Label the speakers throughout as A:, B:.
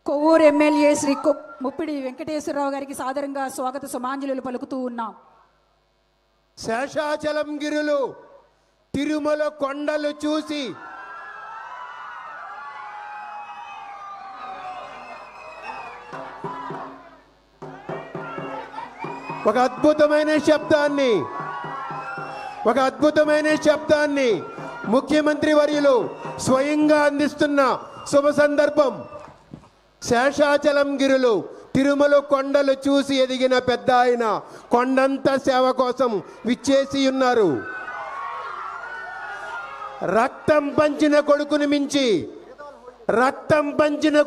A: Kovvur MLA Shri Muppidi Venkateswararao గారికి సాదరంగా స్వాగత సుమాంజలులు పలుకుతూ ఉన్నాం.
B: శేషాచలం గిరులు తిరుమల కొండలు చూసి ఒక అద్భుతమైన శబ్దాన్ని ముఖ్యమంత్రి వర్యులు స్వయంగా అందిస్తున్న శుభ సందర్భం. శేషాచలం గిరులు తిరుమల కొండలు చూసి ఎదిగిన పెద్ద ఆయన కొండంత సేవ కోసం విచ్చేసి ఉన్నారు. రక్తం పంచిన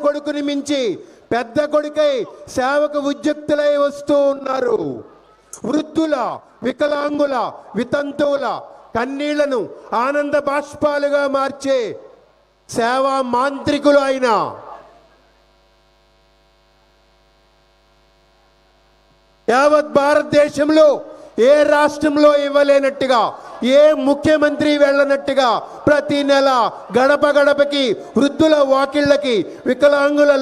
B: కొడుకుని మించి పెద్ద కొడుకై సేవకు ఉద్యుక్తులై వస్తూ ఉన్నారు. వృద్ధుల, వికలాంగుల, వితంతువుల కన్నీళ్లను ఆనంద బాష్పాలుగా మార్చే సేవా మాంత్రికులు ఆయన. యావత్ భారతదేశంలో ఏ రాష్ట్రంలో ఇవ్వలేనట్టుగా, ఏ ముఖ్యమంత్రి వెళ్ళనట్టుగా ప్రతి నెల గడప గడపకి, వృద్ధుల వాకిళ్ళకి, వికలాంగుల